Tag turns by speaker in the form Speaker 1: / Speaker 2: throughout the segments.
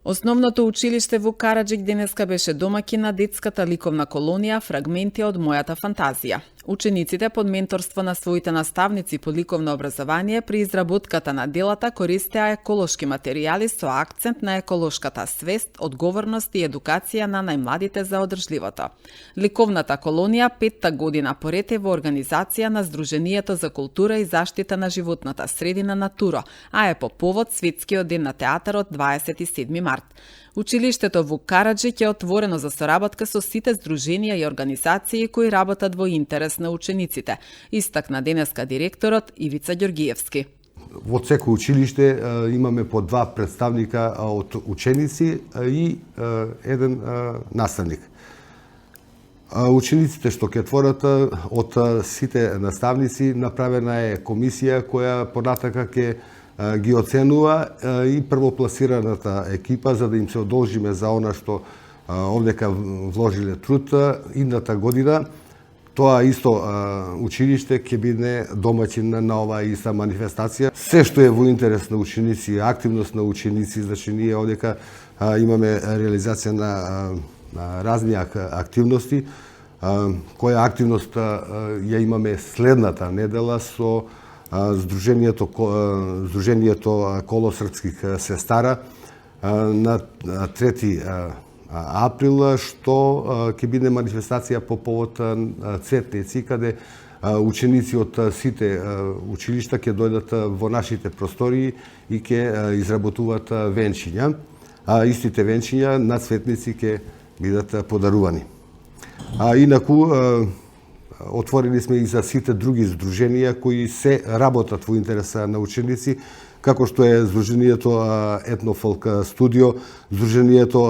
Speaker 1: Основното училиште во Караџик денеска беше домаќин на детската ликовна колонија Фрагменти од мојата фантазија. Учениците под менторство на своите наставници по ликовно образование при изработката на делата користеа еколошки материјали со акцент на еколошката свест, одговорност и едукација на најмладите за одржливото. Ликовната колонија 5-та година поред е во организација на Сдруженијето за култура и заштита на животната средина Натуро, а е по повод Светскиот ден на театарот 27 март. Училиштето во Караџик е отворено за соработка со сите здруженија и организации кои работат во интерес на учениците, истакна денеска директорот Ивица Ѓоргиевски.
Speaker 2: Во секој училиште имаме по 2 представника од ученици и еден наставник. Учениците што ќе творат од сите наставници, направена е комисија која понатака ќе ги оценува и првопласираната екипа за да им се одолжиме за она што овдека вложиле труд идната година. Тоа исто училиште ќе биде домаќин на оваа иста манифестација. Се што е во интерес на ученици, активност на ученици, значи ние овдека имаме реализација на разни активности. Која активност ја имаме следната недела со Сдруженијето колосрпских сестара на 3 април, што ќе биде манифестација по повод цветници, каде ученици од сите училишта ќе дојдат во нашите простории и ќе изработуваат венчиња, а истите венчиња на цветници ќе бидат подарувани. Инаку, отворени сме и за сите други здруженија кои се работат во интереса на ученици, како што е Сдруженијето Етнофолк студио, Сдруженијето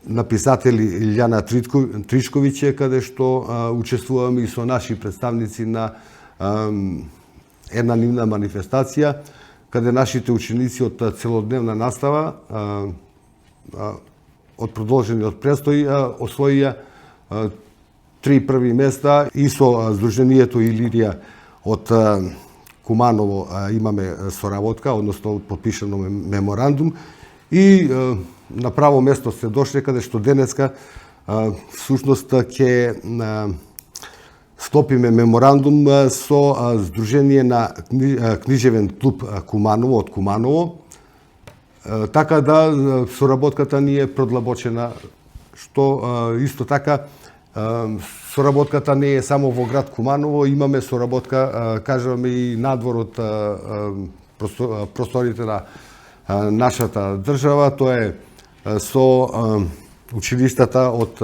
Speaker 2: на писатели Илјана Тришковиќе, каде што учествуваме и со наши представници на една нивна манифестација, каде нашите ученици од целодневна настава, од продолжениот престој, освоија 3 први места и со Сдруженијето Илирија од Куманово имаме соработка, односно подпишано меморандум и на право место се дошле каде што денеска всушност ќе склопиме меморандум со Сдружение на книжевен клуб Куманово од Куманово, така да соработката ни е продлабочена, што исто така соработката не е само во град Куманово, имаме соработка, кажуваме и надвор од просторите на нашата држава, тоа е со училиштата од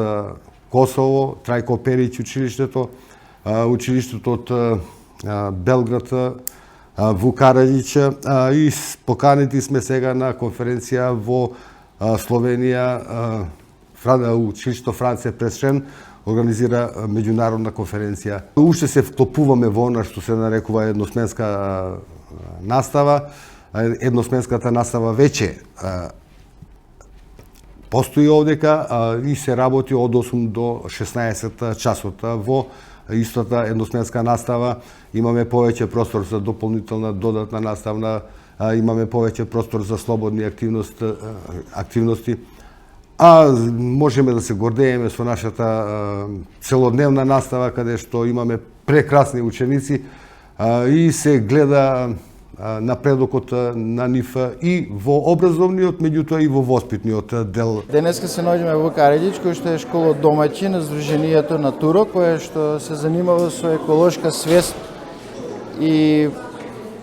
Speaker 2: Косово, Трајко Периќ училиштето, училиштето од Белград, во Караџич, и поканети сме сега на конференција во Словенија, училиштето Франце Пресшен организира меѓународна конференција. Уште се вклопуваме во она што се нарекува едносменска настава. Едносменската настава веќе постои овдека и се работи од 8 до 16 часот. Во истата едносменска настава имаме повеќе простор за дополнителна додатна наставна, имаме повеќе простор за слободни активности. Можеме да се гордееме со нашата целодневна настава, каде што имаме прекрасни ученици и се гледа напредокот на нив и во образовниот, меѓутоа и во воспитниот дел.
Speaker 3: Денеска се наоѓаме во Караџич, кој што е школа домаќин на Сдруженијето Натуро, кое што се занимава со еколошка свест и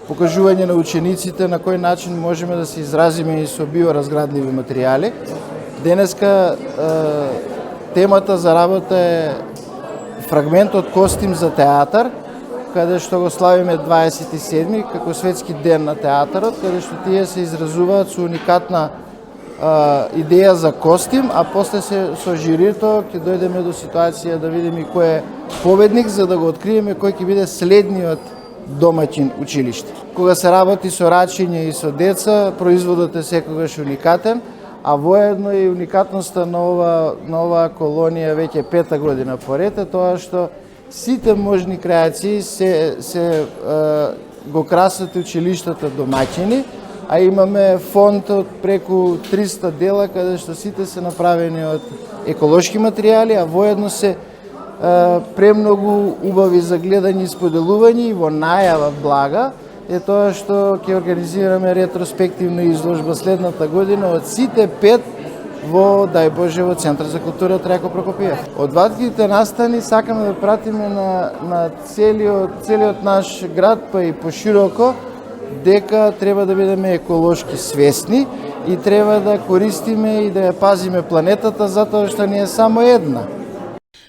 Speaker 3: покажување на учениците на кој начин можеме да се изразиме и со биоразградливи материјали. Денеска темата за работа е фрагмент од костим за театар, каде што го славиме 27-ми како светски ден на театарот, каде што тие се изразуваат со уникатна идеја за костим, а после со жирито ќе дојдеме до ситуација да видиме кој е победник, за да го откриеме кој ќе биде следниот домаќин училиште. Кога се работи со рачиња и со деца, производот е секогаш уникатен, а воедно и уникатноста на оваа колонија веќе 5-та година поред е тоа што сите можни креации се го красат училиштата домаќини, а имаме фонд од преку 300 дела каде што сите се направени од еколошки материјали, а воедно се премногу убави за гледање и споделување, и во најава блага е тоа што ќе организираме ретроспективна изложба следната година од сите 5 во, дај Боже, во Центар за култура Трајко Прокопиев. Од ватките настани сакаме да пратиме на целиот наш град, па и пошироко, дека треба да бидеме еколошки свесни и треба да користиме и да ја пазиме планетата, затоа што не е само една.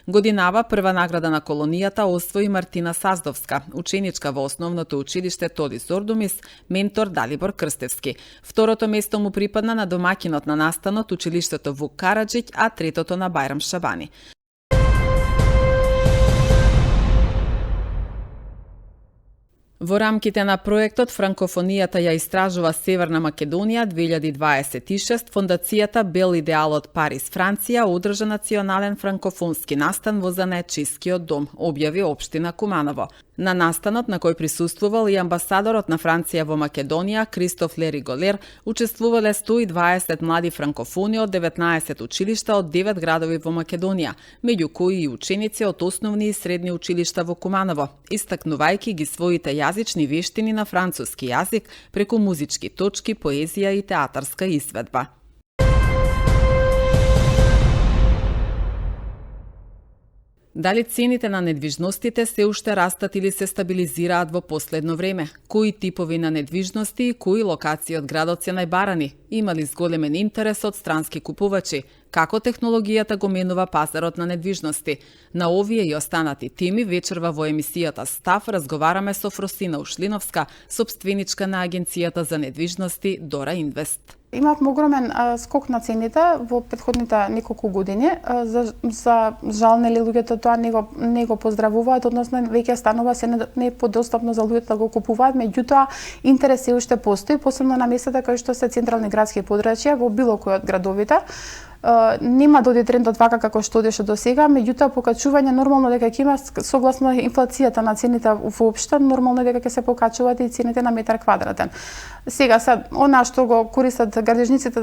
Speaker 1: Годинава прва награда на колонијата освои Мартина Саздовска, ученичка во основното училиште Тодис Ордумис, ментор Далибор Крстевски. Второто место му припадна на домакинот на настанот, училиштето Вук Караџиќ, а третото на Бајрам Шабани. Во рамките на проектот Франкофонијата ја истражува Северна Македонија 2026, фондацијата Бел идеалот Париз, Франција, одржа национален франкофонски настан во Занаетчискиот дом, објави општина Куманово. На настанот, на кој присуствувал и амбасадорот на Франција во Македонија, Кристоф Лери Голер, учествувале 120 млади франкофони од 19 училишта од 9 градови во Македонија, меѓу кои и ученици од основни и средни училишта во Куманово, истакнувајќи ги своите јазични вештини на француски јазик преку музички точки, поезија и театарска изведба. Дали цените на недвижностите се уште растат или се стабилизираат во последно време? Кои типови на недвижности и кои локации од градот се најбарани? Има ли зголемен интерес од странски купувачи? Како технологијата го менува пазарот на недвижности? На овие и останати теми вечерва во емисијата Став разговараме со Фросина Ушлиновска, собственичка на агенцијата за недвижности Дора Инвест.
Speaker 4: Имавме огромен скок на цените во претходните неколку години. За жал, нели, луѓето тоа не го поздравуваат, односно веќе станува се не подостапно за луѓето да го купуваат, меѓутоа интерес се уште постои, посебно на местата кои што се централни градски подрачја во било кој од градовите. Нема да оди трендот вака како што одеше до сега, меѓутоа покачување нормално дека ќе има согласно инфлацијата на цените воопшто, нормално дека ќе се покачуваат и цените на метар квадратен. Сега она што го користат градежниците,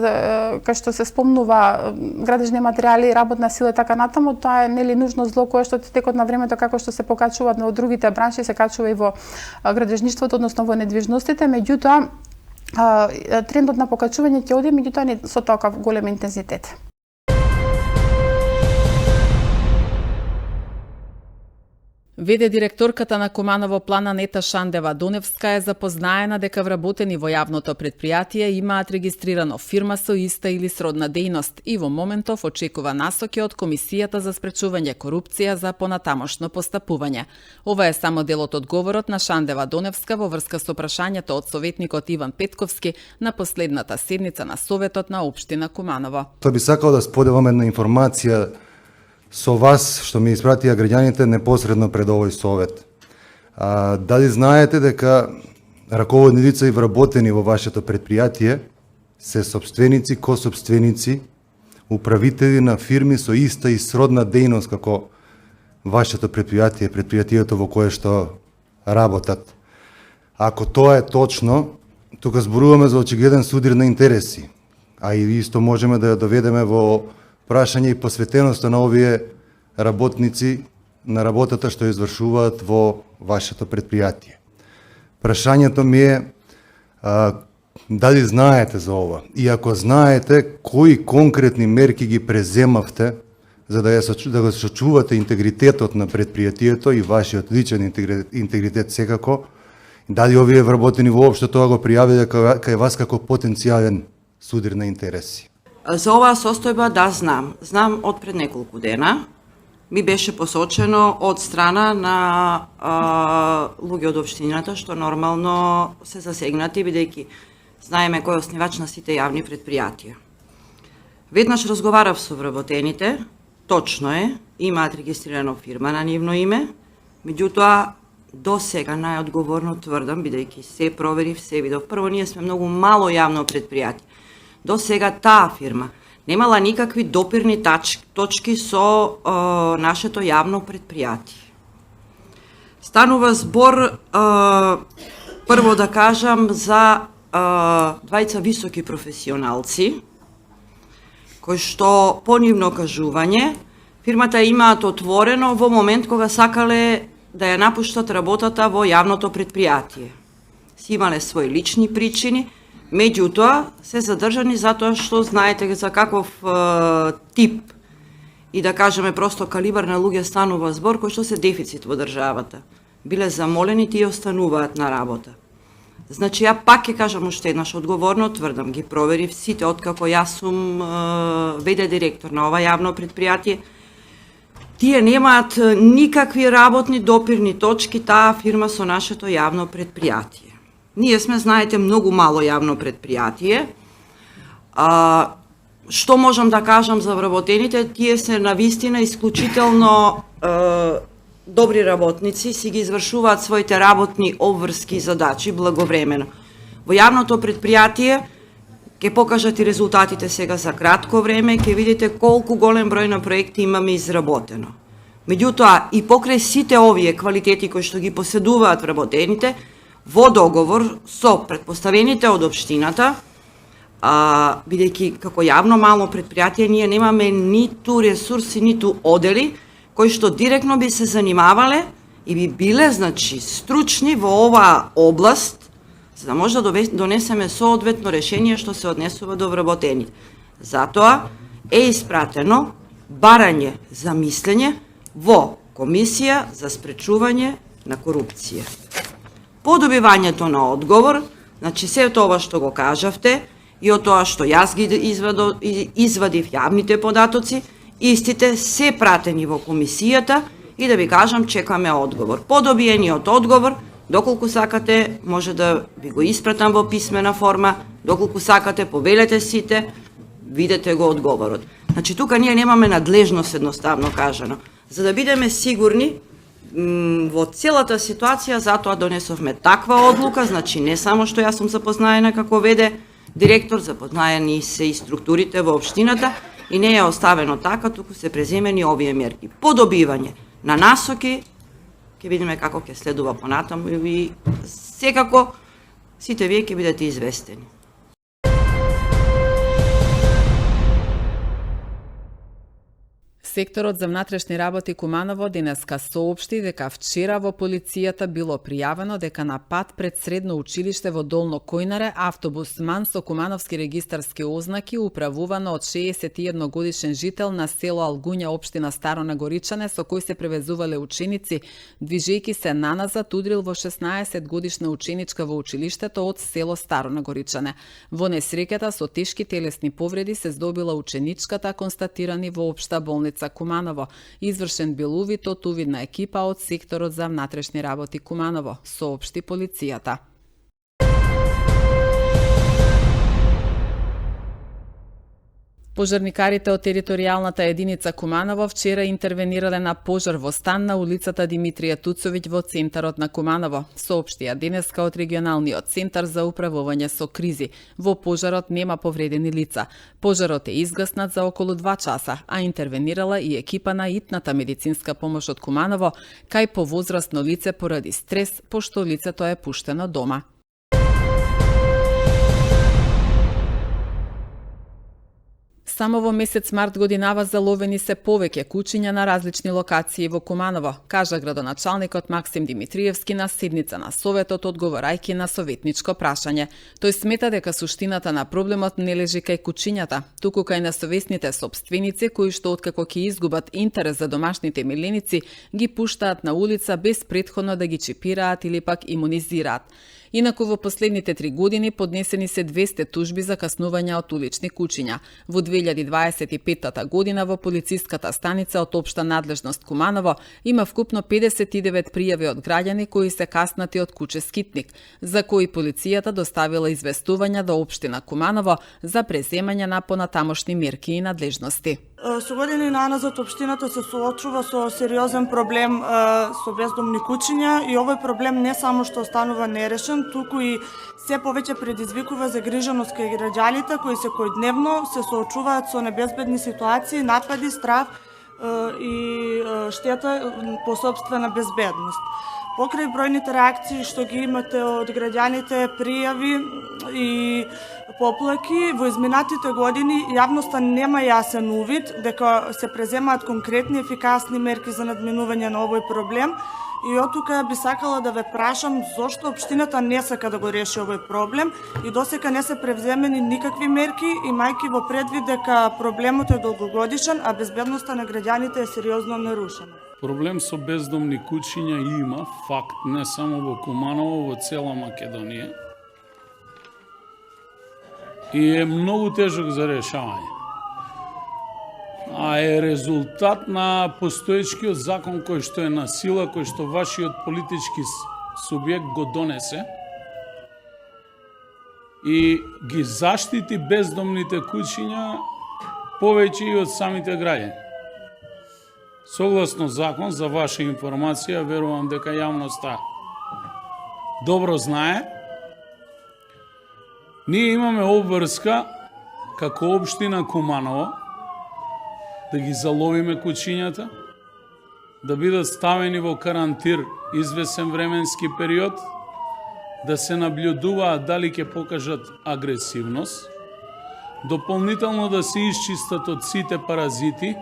Speaker 4: кај што се спомнува градежни материјали, работна сила и така натаму, тоа е нели нужно зло кое што текот на времето како што се покачуваат во другите бранши се качува и во градежништвото, односно во недвижностите, меѓутоа трендот на покачување ќе оди, меѓутоа не со толку голем интензитет.
Speaker 1: Веде директорката на Куманово план Анета Шандева-Доневска е запознаена дека вработени во јавното предпријатие имаат регистрирано фирма со иста или сродна дејност и во моментов очекува насоки од Комисијата за спречување корупција за понатамошно постапување. Ова е само дел од одговорот на Шандева-Доневска во врска со прашањето од советникот Иван Петковски на последната седница на Советот на општина Куманово.
Speaker 5: Тоа би сакал да споделам една информација со вас, што ми испратија граѓаните непосредно пред овој совет. Дали знаете дека раководни лица и вработени во вашето предпријатие се собственици, кособственици, управители на фирми со иста и сродна дејност како вашето предпријатие, предпријатието во кое што работат? Ако тоа е точно, тука зборуваме за очигледен судир на интереси, а и исто можеме да ја доведеме во прашање и посветеноста на овие работници на работата што извршуваат во вашето предпријатие. Прашањето ми е дали знаете за ова и ако знаете, кои конкретни мерки ги преземавте за да го сочувате интегритетот на предпријатието и вашиот личен интегритет секако, дали овие вработени воопшто тоа го пријавиле кај вас како потенцијален судир на интереси?
Speaker 6: За оваа состојба да знам. Знам од пред неколку дена. Ми беше посочено од страна на луѓе од општината што нормално се засегнати, бидејќи знаеме кој е оснивач на сите јавни предпријатија. Веднаш разговарав со вработените, точно е, имаат регистрирано фирма на нивно име, меѓутоа до сега најодговорно тврдам, бидејќи се проверив, се видов. Прво, ние сме многу мало јавно предпријатие. До сега таа фирма немала никакви допирни точки со нашето јавно предпријатие. Станува збор, прво да кажам, за двајца високи професионалци, кои што по нивно кажување, фирмата имаат отворено во момент кога сакале да ја напуштат работата во јавното предпријатие. Си имале своји лични причини, меѓутоа се задржани затоа што знаете за каков тип и да кажеме просто калибар на луѓе станува збор кој што се дефицит во државата. Биле замолени и остануваат на работа. Значи, ја пак ќе кажам уште еднаш одговорно, тврдам, ги проверив сите откако јас сум ВД директор на ова јавно предпријатие. Тие немаат никакви работни допирни точки, таа фирма со нашето јавно предпријатие. Ние сме, знаете, многу мало јавно предпријатие. Што можам да кажам за вработените? Тие се навистина исклучително добри работници, си ги извршуваат своите работни обврски и задачи благовремено. Во јавното предпријатие ќе покажат и резултатите сега за кратко време, ќе видите колку голем број на проекти имаме изработено. Меѓутоа, и покрај сите овие квалитети кои што ги поседуваат вработените, во договор со претпоставените од општината, бидејќи како јавно мало предпријатие, ние немаме ниту ресурси, ниту одели, кои што директно би се занимавале и би биле, значи, стручни во оваа област, за да може да донесеме соодветно решение што се однесува до вработените. Затоа е испратено барање за мислење во Комисија за спречување на корупција. По добивањето на одговор, значи се тоа што го кажавте и од тоа што јас ги извадив јавните податоци, истите се пратени во комисијата и да ви кажам, чекаме одговор. По добиениот одговор, доколку сакате, може да ви го испратам во писмена форма, доколку сакате, повелете сите, видете го одговорот. Значи, тука ние немаме надлежност, едноставно кажано. За да бидеме сигурни во целата ситуација, затоа донесовме таква одлука, значи не само што јас сум запознаена како ВД директор, запознаени се и структурите во општината, и не е оставено така, туку се преземени овие мерки. По добивање на насоки, ќе видиме како ќе следува понатаму и секако сите вие ќе бидете известени.
Speaker 1: Секторот за внатрешни работи Куманово денеска соопшти дека вчера во полицијата било пријавено дека на пат пред средно училиште во Долно Којнаре автобус МАН со кумановски регистарски ознаки управувано од 61 годишен жител на село Алгуња, општина Старо Нагоричане, со кој се превезувале ученици, движејќи се наназад удрил во 16 годишна ученичка во училиштето од село Старо Нагоричане. Во несреќата со тешки телесни повреди се здобила ученичката, констатирани во општа болница Куманово. Извршен бил увид од увидна екипа од секторот за внатрешни работи Куманово, соопшти полицијата. Пожарникарите од територијалната единица Куманово вчера интервенирале на пожар во стан на улицата Димитрија Туцовиќ во центарот на Куманово, соопштија денеска од регионалниот центар за управување со кризи. Во пожарот нема повредени лица. Пожарот е изгаснат за околу 2 часа, а интервенирала и екипа на итната медицинска помош од Куманово кај повозрасно лице поради стрес, пошто лицето е пуштено дома. Само во месец март годинава заловени се повеќе кучиња на различни локации во Куманово, кажа градоначалникот Максим Димитриевски на седница на Советот, одговорајќи на советничко прашање. Тој смета дека суштината на проблемот не лежи кај кучињата, туку кај несовесните сопственици кои што откако ќе изгубат интерес за домашните миленици, ги пуштаат на улица без претходно да ги чипираат или пак имунизираат. Инаку во последните 3 години поднесени се 200 тужби за каснување од улични кучиња. Во 2025 година во полициската станица од општа надлежност Куманово има вкупно 59 пријави од граѓани кои се каснати од куче скитник, за кои полицијата доставила известувања до општина Куманово за преземање на понатамошни мерки и надлежности.
Speaker 7: Со години наназад општината се соочува со сериозен проблем со бездомни кучиња и овој проблем не само што останува нерешен, туку и се повеќе предизвикува загриженост кај граѓаните кои секојдневно се соочуваат со небезбедни ситуации, напади, страв и штета по сопствена безбедност. Покрај бројните реакции што ги имате од граѓаните, пријави и поплаки, во изминатите години јавноста нема јасен увид дека се преземаат конкретни ефикасни мерки за надминување на овој проблем. И од тука би сакала да ве прашам зошто општината не сака да го реши овој проблем и досека не се превземени никакви мерки, имајќи во предвид дека проблемот е долгогодишен, а безбедноста на граѓаните е сериозно нарушена.
Speaker 8: Проблем со бездомни куќиња има, факт, не само во Куманово, во цела Македонија. И е многу тежок за решавање. А е резултат на постоечкиот закон кој што е на сила, кој што вашиот политички субјект го донесе и ги заштити бездомните куќиња повеќе и од самите граѓани. Согласно закон, за ваша информација, верувам дека јавноста добро знае, ние имаме обврска како општина Куманово да ги заловиме куќињата, да бидат ставени во карантир извесен временски период, да се наблюдуваат дали ќе покажат агресивност, дополнително да се исчистат од сите паразити,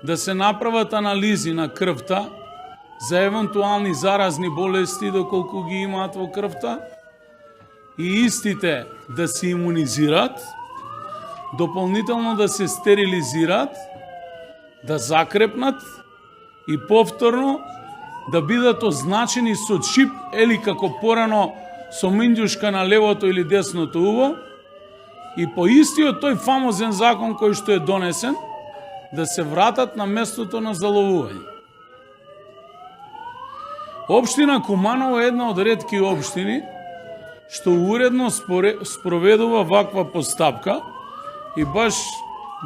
Speaker 8: да се направат анализи на крвта за евентуални заразни болести доколку ги имаат во крвта и истите да се имунизираат, дополнително да се стерилизираат, да закрепнат и повторно да бидат означени со чип или како порано со минџушка на левото или десното уво и по истиот тој фамозен закон кој што е донесен да се вратат на местото на заловување. Општина Куманово е една од ретки општини што уредно спроведува ваква постапка и баш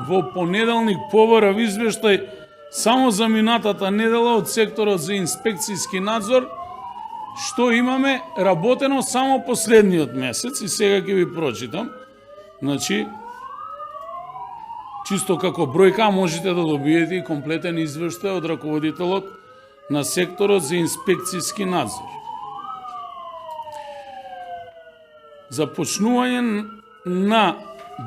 Speaker 8: во понеделник побарав извештај само за минатата недела од секторот за инспекцијски надзор што имаме работено само последниот месец и сега ќе ви прочитам. Значи, чисто како бројка можете да добиете и комплетен извештај од раководителот на секторот за инспекцијски надзор. Започнување на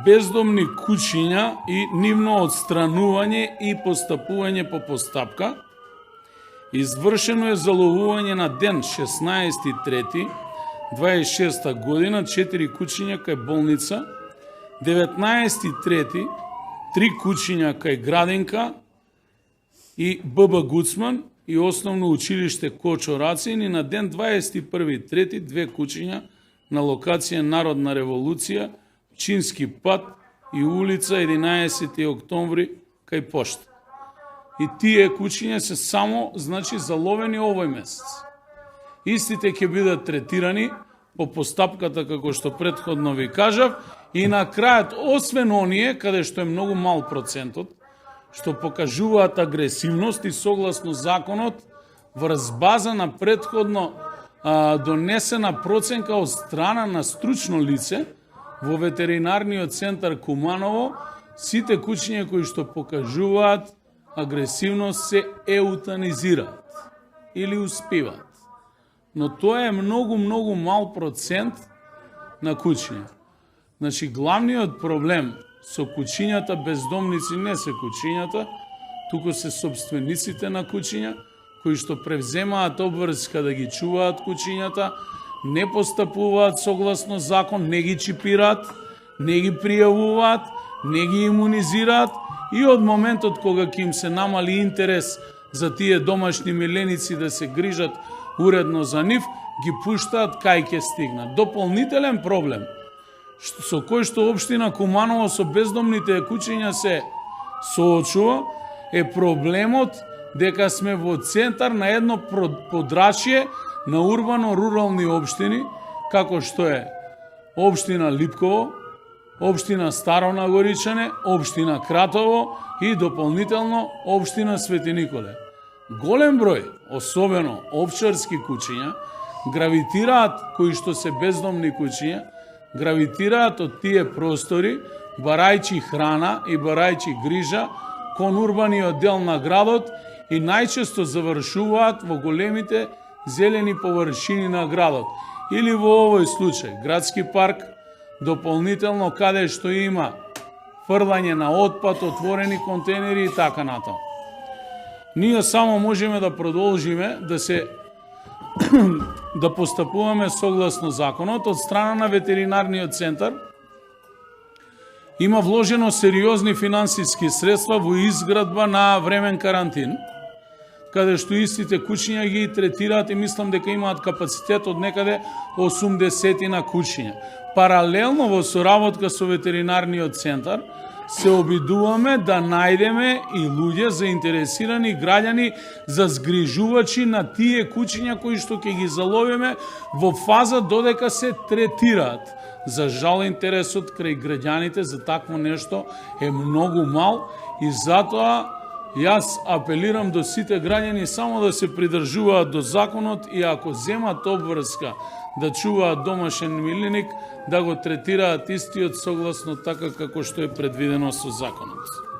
Speaker 8: бездомни куќиња и нивно одстранување и постапување по постапка. Извршено е заловување на ден 16.3.26 година 4 куќиња кај болница, 19.3. 3 куќиња кај Градинка и ББ Гуцман и основно училиште Кочо Рацин и на ден 21.3. 2 куќиња на локација Народна револуција, Чински пат и улица 11. октомври кај пошта. И тие куќиња се само, значи, заловени овој месец. Истите ќе бидат третирани по постапката како што претходно ви кажав и на крајот, освен оние, каде што е многу мал процентот, што покажуваат агресивност и согласно законот врз база на претходно донесена проценка од страна на стручно лице во ветеринарниот центар Куманово, сите куќиња кои што покажуваат агресивност се еутанизираат или успиваат. Но тоа е многу мал процент на куќиња. Значи, главниот проблем со куќињата бездомници не се куќињата, туку се собствениците на куќиња, кои што превземаат обврска да ги чуваат куќињата, не постапуваат согласно закон, не ги чипираат, не ги пријавуваат, не ги имунизираат и од моментот кога ќе им се намали интерес за тие домашни миленици да се грижат уредно за нив, ги пуштаат кај ќе стигнат. Дополнителен проблем со кој што општина Куманово со бездомните куќиња се соочува е проблемот дека сме во центар на едно подрачје на урбано-рурални општини, како што е општина Липково, општина Старо Нагоричане, општина Кратово и дополнително општина Свети Николе. Голем број, особено овчарски куќиња, гравитираат, кои што се бездомни куќиња, гравитираат од тие простори, барајќи храна и барајќи грижа кон урбаниот дел на градот и најчесто завршуваат во големите зелени површини на градот. Или во овој случај, градски парк, дополнително каде што има фрлање на отпад, отворени контейнери и така натаму. Ние само можеме да продолжиме да постапуваме согласно законот. Од страна на ветеринарниот центар има вложено сериозни финансиски средства во изградба на времен карантин, каде што истите куќиња ги третираат и мислам дека имаат капацитет од некаде 80 на куќиња. Паралелно во соработка со ветеринарниот центар се обидуваме да најдеме и луѓе заинтересирани граѓани за згрижувачи на тие куќиња кои што ќе ги заловиме во фаза додека се третираат. За жал интересот крај граѓаните за такво нешто е многу мал и затоа јас апелирам до сите граѓани само да се придржуваат до законот и ако земат обврска да чуваат домашен милиник, да го третираат истиот согласно така како што е предвидено со законот.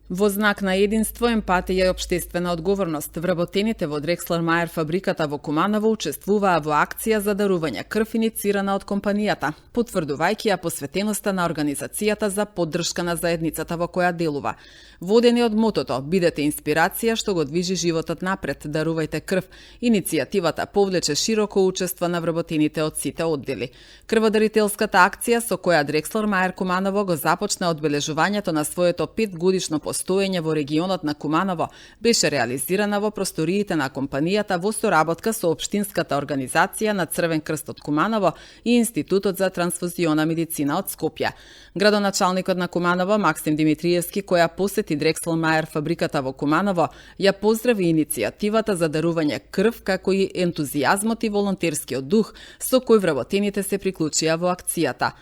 Speaker 1: Во знак на единство, емпатија и општествена одговорност, вработените во Дрекслер Мајер фабриката во Куманово учествуваа во акција за дарување крв иницирана од компанијата, потврдувајќи ја посветеноста на организацијата за поддршка на заедницата во која делува. Водени од мотото "Бидете инспирација што го движи животот напред, дарувајте крв", иницијативата повлече широко учество на вработените од сите оддели. Крводарителската акција со која Дрекслер Мајер Куманово го започна одбележувањето на своето 5-годишно постоење во регионот на Куманово беше реализирана во просториите на компанијата во соработка со Општинската организација на Црвен крст од Куманово и Институтот за трансфузиона медицина од Скопје. Градоначалникот на Куманово Максим Димитриевски, која посети Дрекслер Мајер фабриката во Куманово, ја поздрави иницијативата за дарување крв, како и ентузијазмот и волонтерскиот дух со кој вработените се приклучија во акцијата.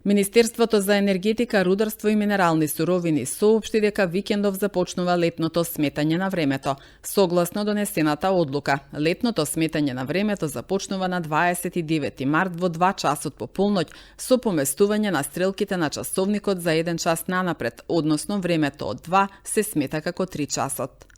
Speaker 1: Министерството за енергетика, рударство и минерални суровини соопшти дека викендов започнува летното сметање на времето. Согласно донесената одлука, летното сметање на времето започнува на 29 март во 2 часот по полноќ со поместување на стрелките на часовникот за 1 час нанапред, односно времето од 2 се смета како 3 часот.